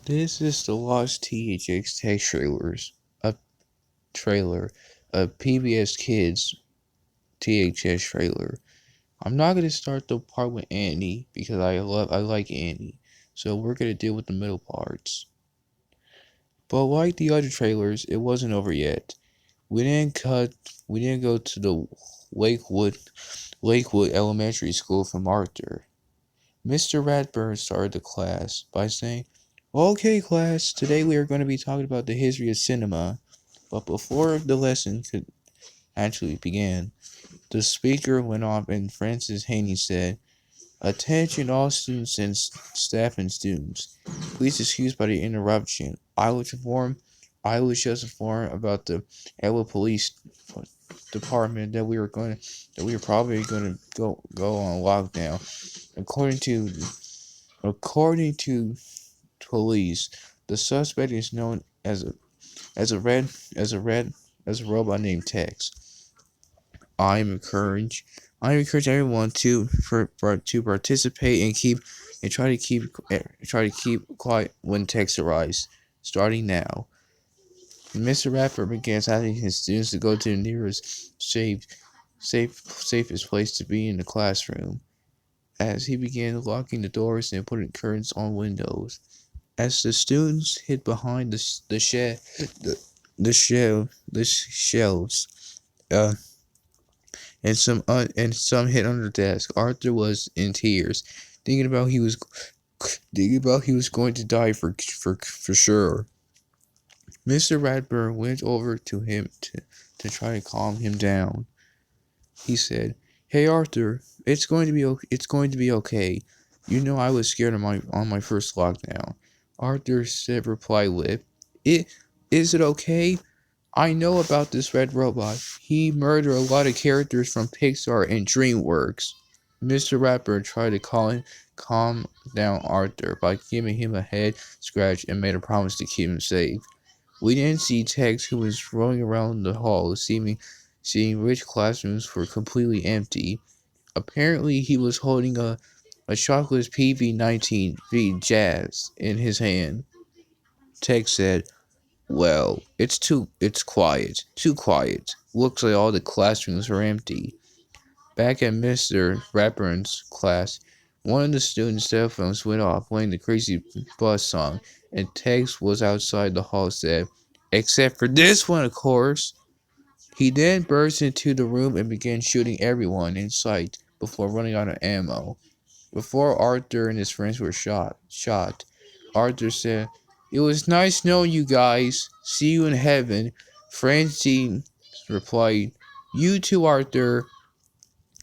This is the Lost THX Tex a trailer, a PBS Kids THX trailer. I'm not gonna start the part with Annie because I like Annie, so we're gonna deal with the middle parts. But like the other trailers, it wasn't over yet. We didn't cut. We didn't go to the Lakewood Lakewood Elementary School from Arthur. Mr. Radburn started the class by saying, "Okay, class, today we are going to be talking about the history of cinema." But before the lesson could actually begin, the speaker went off and Francis Haney said, "Attention all students and staff and students. Please excuse by the interruption. I was just informed about the Iowa Police Department that we were probably going to go on lockdown. According to police, the suspect is known as a red as a red as a robot named Tex. I am encourage I encourage everyone to participate and try to keep quiet when Tex arrives. Starting now." Mr. Radford begins asking his students to go to the nearest safest place to be in the classroom. As he began locking the doors and putting curtains on windows. As the students hid behind the shelves, uh, and some hid under the desk, Arthur was in tears, thinking about he was going to die for sure. Mr. Radburn went over to him to try to calm him down. He said, "Hey Arthur, it's going to be okay. You know I was scared on my first lockdown." Arthur said reply with, "It is it okay? I know about this red robot. He murdered a lot of characters from Pixar and DreamWorks." Mr. Radburn tried to calm down Arthur by giving him a head scratch and made a promise to keep him safe. We didn't see Tex, who was roaming around the hall, seeing which classrooms were completely empty. Apparently, he was holding a chocolate PV-19 V Jazz in his hand. Tex said, "Well, it's quiet, too quiet. Looks like all the classrooms are empty." Back at Mr. Radburn's class, one of the students' cell phones went off playing the Crazy Bus song, and Tex was outside the hall said, "Except for this one, of course." He then burst into the room and began shooting everyone in sight before running out of ammo. Before Arthur and his friends were shot, Arthur said, "It was nice knowing you guys. See you in heaven." Francine replied, "You too, Arthur."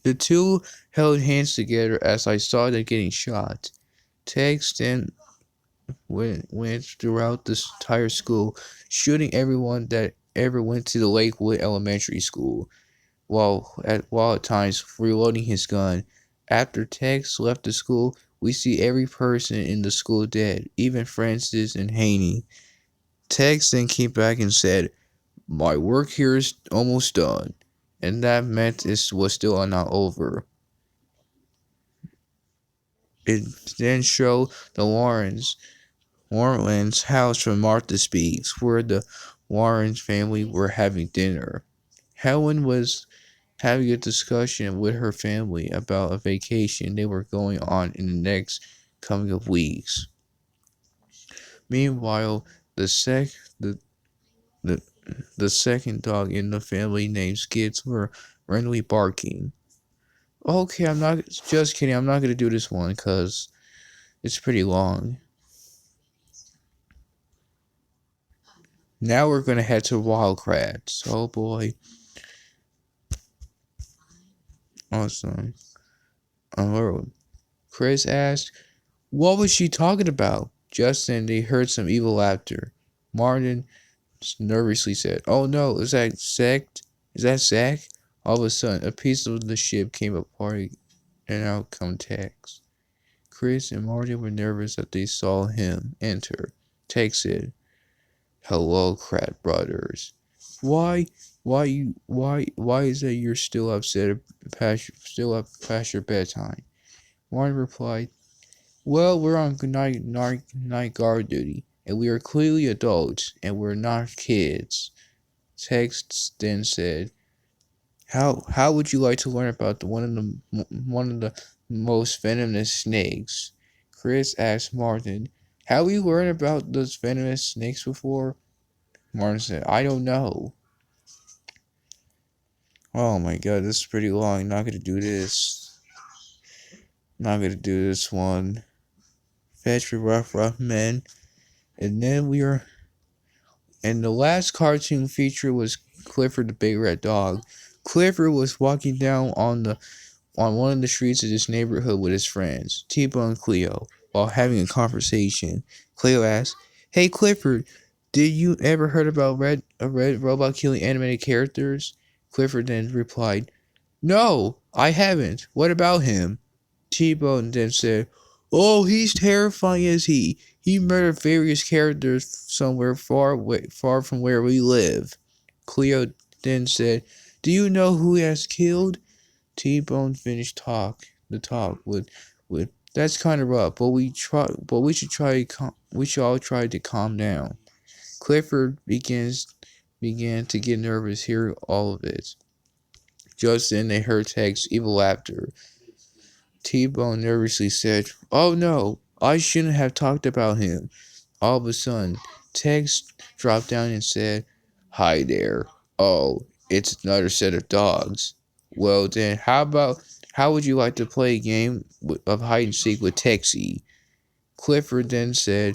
The two held hands together as I saw them getting shot. Tex then went throughout the entire school, shooting everyone that ever went to the Lakewood Elementary School, while at times reloading his gun. After Tex left the school, we see every person in the school dead, even Francis and Haney. Tex then came back and said, "My work here is almost done," and that meant it was still not over. It then showed the Warren's house from Martha Speaks, where the Warrens family were having dinner. Helen was having a discussion with her family about a vacation they were going on in the next coming of weeks. Meanwhile, the sec the the, the second dog in the family named Skids were randomly barking. Okay, I'm not just kidding. I'm not gonna do this one because it's pretty long. Now we're gonna head to Wildcrats. Oh boy. Awesome. Chris asked, "What was she talking about?" Just then they heard some evil laughter. Martin nervously said, "Oh no, is that sect? Is that Zack?" All of a sudden, a piece of the ship came apart and out come Tex. Chris and Martin were nervous that they saw him enter. Tex said, "Hello, Crat brothers. Why, why is it you're still upset still up past your bedtime?" Martin replied, "Well, we're on night guard duty. and we are clearly adults, and we're not kids. Tex then said, How would you like to learn about one of the most venomous snakes? Chris asked Martin. Have we learned about those venomous snakes before? Martin said, I don't know. Oh my god, this is pretty long. Not gonna do this. Not gonna do this one. Fetch your rough men. And then we are. And the last cartoon feature was Clifford the Big Red Dog. Clifford was walking down on one of the streets of this neighborhood with his friends, T-Bone and Cleo, while having a conversation. Cleo asked, Hey Clifford, did you ever heard about a red robot killing animated characters? Clifford then replied, No, I haven't. What about him? T-Bone then said, Oh, he's terrifying, is he? He murdered various characters somewhere far from where we live. Cleo then said, Do you know who he has killed? T-Bone finished the talk with that's kind of rough, but we should all try to calm down. Clifford began to get nervous hearing all of it. Just then they heard Tex's evil laughter. T-Bone nervously said, Oh no, I shouldn't have talked about him. All of a sudden, Tex dropped down and said, Hi there. Oh, it's another set of dogs. Well then, how would you like to play a game of hide and seek with Texie? Clifford then said,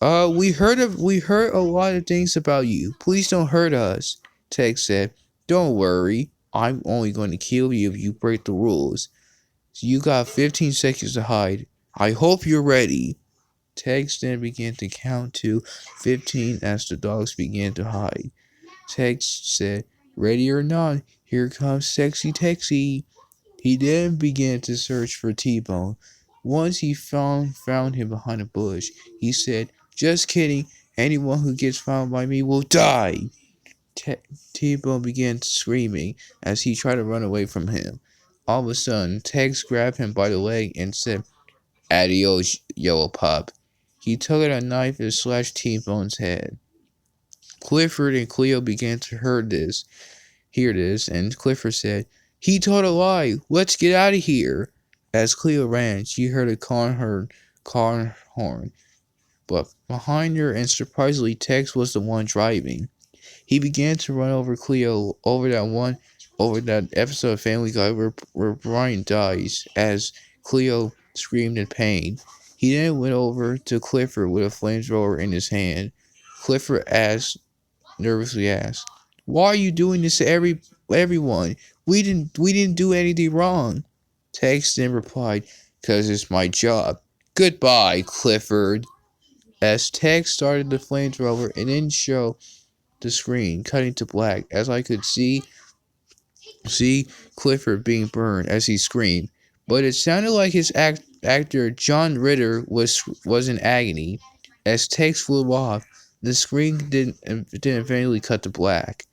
we heard a lot of things about you. Please don't hurt us. Tex said, Don't worry. I'm only going to kill you if you break the rules. So you got 15 seconds to hide. I hope you're ready. Tex then began to count to 15 as the dogs began to hide. Tex said, Ready or not, here comes Sexy Texie. He then began to search for T-Bone. Once he found him behind a bush, he said, Just kidding, anyone who gets found by me will die. T-Bone began screaming as he tried to run away from him. All of a sudden, Tex grabbed him by the leg and said, Adios, yellow pup. He took out a knife and slashed T-Bone's head. Clifford and Cleo began to hear this, and Clifford said, He told a lie. Let's get out of here. As Cleo ran, she heard a car horn, but behind her, and surprisingly, Tex was the one driving. He began to run over Cleo over that episode of Family Guy where Brian dies as Cleo screamed in pain. He then went over to Clifford with a flamethrower in his hand. Clifford nervously asked, Why are you doing this to everyone? We didn't do anything wrong. Tex then replied, Because it's my job. Goodbye, Clifford. As Tex started the flamethrower, it didn't show the screen, cutting to black, as I could see Clifford being burned as he screamed. But it sounded like his actor John Ritter was in agony. As Tex flew off, the screen didn't eventually cut to black.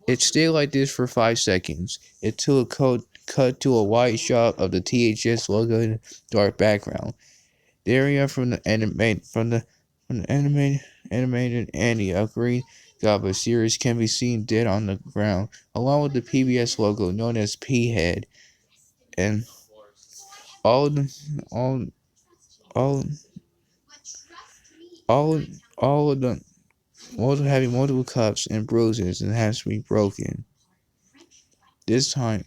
It stayed like this for 5 seconds. It took a cut to a wide shot of the THX logo in a dark background. The area from the animated Andy, a green Goblin series, can be seen dead on the ground, along with the PBS logo known as P-Head, and all the all all all of the also having multiple cuts and bruises and has to be broken. This time,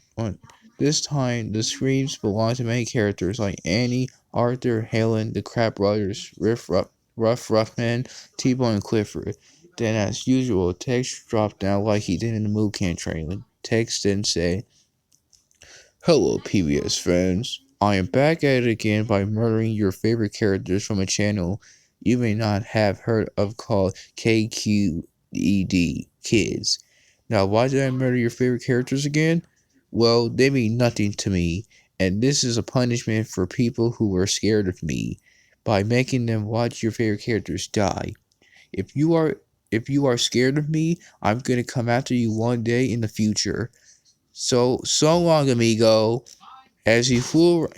the screams belong to many characters like Annie, Arthur, Helen, the Crab Brothers, Rough Ruffman, T-Bone, and Clifford. Then, as usual, Tex dropped down like he did in the Moo Can trailer. Tex then said, Hello, PBS fans. I am back at it again by murdering your favorite characters from a channel you may not have heard of called KQED Kids. Now, why did I murder your favorite characters again? Well, they mean nothing to me, and this is a punishment for people who were scared of me by making them watch your favorite characters die. If you are scared of me, I'm gonna come after you one day in the future. So long, amigo. As he flew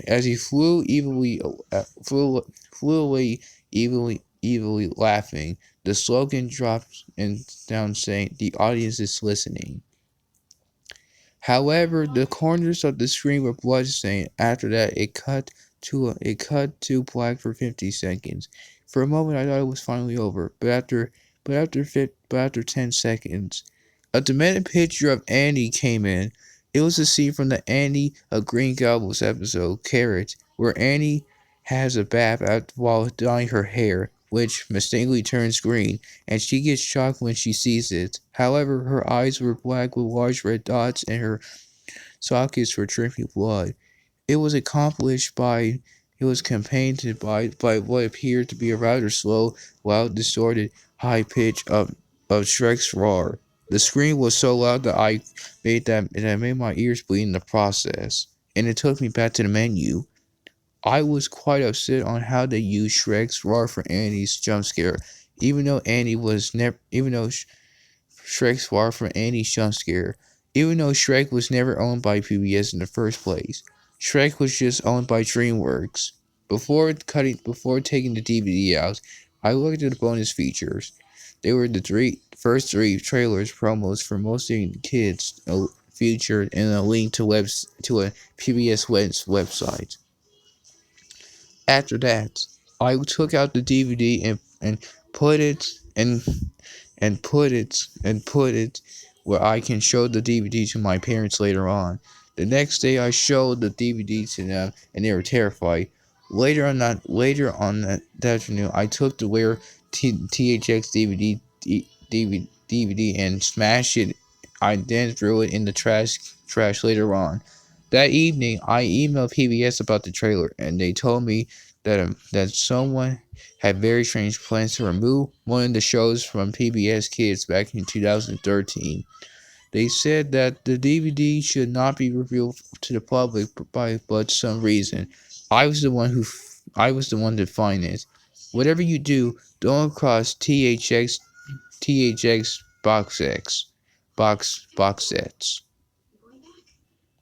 away evilly evilly laughing. The slogan dropped and down saying, "The audience is listening." However, the corners of the screen were bloodstained. After that, it cut to black for 50 seconds. For a moment, I thought it was finally over, but after 10 seconds, a demented picture of Annie came in. It was a scene from the Annie of Green Gables episode, Carrot, where Annie has a bath while dyeing her hair, which mistakenly turns green, and she gets shocked when she sees it. However, her eyes were black with large red dots, and her sockets were dripping blood. It was accomplished by it was accompanied by what appeared to be a rather slow, loud, distorted, high pitch of Shrek's roar. The scream was so loud that I made my ears bleed in the process, and it took me back to the menu. I was quite upset on how they used Shrek's roar for Annie's jump scare, even though Annie was never even though Shrek's roar for Annie's jump scare, even though Shrek was never owned by PBS in the first place. Shrek was just owned by DreamWorks. Before taking the DVD out, I looked at the bonus features. They were the first three trailers promos for mostly kids featured and a link to a PBS website. After that, I took out the DVD and put it and put it where I can show the DVD to my parents later on. The next day I showed the DVD to them and they were terrified. Later on that afternoon I took the rare THX DVD and smashed it. I then threw it in the trash later on. That evening I emailed PBS about the trailer and they told me that someone had very strange plans to remove one of the shows from PBS Kids back in 2013. They said that the DVD should not be revealed to the public but some reason. I was the one to find it. Whatever you do, don't cross THX box sets.